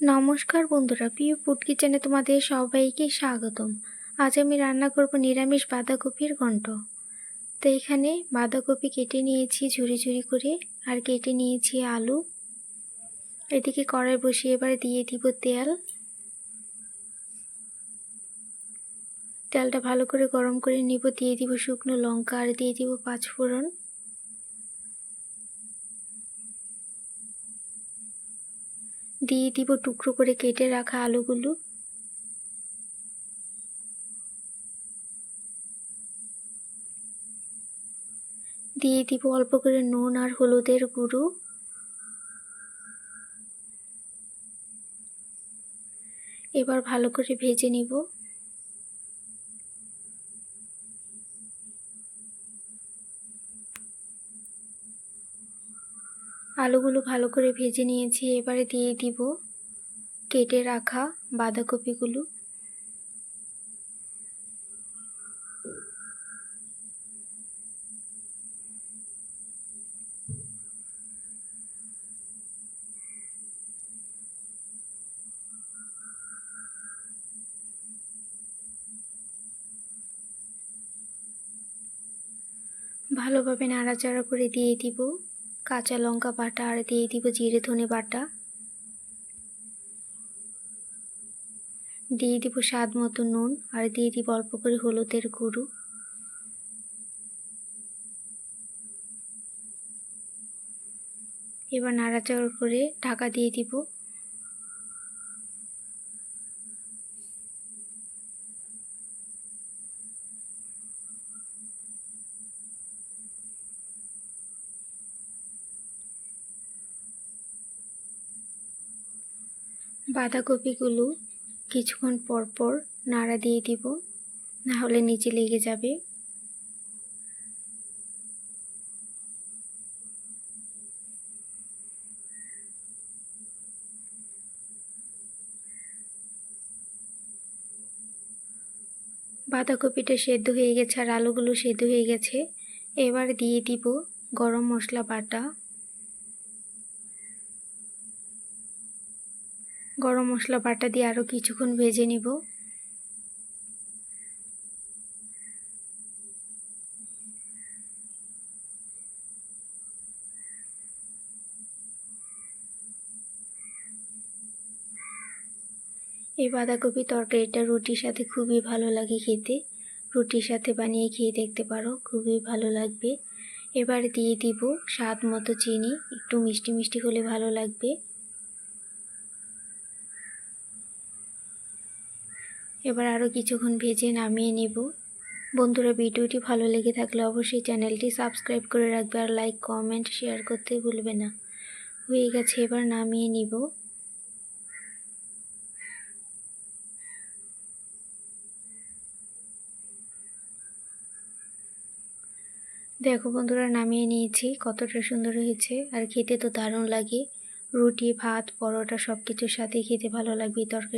নমস্কার বন্ধুরা, প্রিয় ফুড কিচেনে তোমাদের সবাইকে স্বাগতম। আজ আমি রান্না করব নিরামিষ বাঁধাকপির ঘন্ট। তো এখানে বাঁধাকপি কেটে নিয়েছি ঝুরি ঝুরি করে, আর কেটে নিয়েছি আলু। এদিকে কড়াই বসিয়ে এবার দিয়ে দিব তেল। তেলটা ভালো করে গরম করে নিব। দিয়ে দিব শুকনো লঙ্কা আর দিয়ে দিব 5 ফোড়ন। দিয়ে দিব টুকরো করে কেটে রাখা আলুগুলো। দিয়ে দিব অল্প করে নুন আর হলুদের গুঁড়ো। এবার ভালো করে ভেজে নিব। আলুগুলো ভালো করে ভেজে নিয়েছি। এবারে দিয়ে দিব কেটে রাখা বাঁধাকপিগুলো। ভালোভাবে নাড়াচাড়া করে দিয়ে দিব কাঁচা লঙ্কা বাটা আর দিয়ে দিব জিরে ধনে বাটা। দিয়ে দিব স্বাদ মতো নুন আর দিয়ে দিব অল্প করে হলুদের গুঁড়ো। এবার নাড়াচাড়া করে ঢাকা দিয়ে দিব। বাঁধাকপিগুলো কিছুক্ষণ পর পর নাড়া দিয়ে দিব, না হলে নিচে লেগে যাবে। বাঁধাকপিটা সেদ্ধ হয়ে গেছে আর আলুগুলো সেদ্ধ হয়ে গেছে। এবার দিয়ে দিব গরম মশলা বাটা। গরম মশলা বাটা দিয়ে আরও কিছুক্ষণ ভেজে নিব। এই বাঁধাকপি তরকারিটা রুটির সাথে খুবই ভালো লাগে খেতে। রুটির সাথে বানিয়ে খেয়ে দেখতে পারো, খুবই ভালো লাগবে। এবার দিয়ে দিব স্বাদ মতো চিনি, একটু মিষ্টি মিষ্টি হলে ভালো লাগবে। এবার আরও কিছুক্ষণ ভেজে নামিয়ে নেব। বন্ধুরা, ভিডিওটি ভালো লেগে থাকলে অবশ্যই চ্যানেলটি সাবস্ক্রাইব করে রাখবে আর লাইক কমেন্ট শেয়ার করতে ভুলবে না। হয়ে গেছে, এবার নামিয়ে নিব। দেখো বন্ধুরা, নামিয়ে নিয়েছি, কতটা সুন্দর হয়েছে আর খেতে তো দারুণ লাগে। রুটি ভাত পরোটা সব কিছুর সাথে খেতে ভালো লাগবে তরকারি।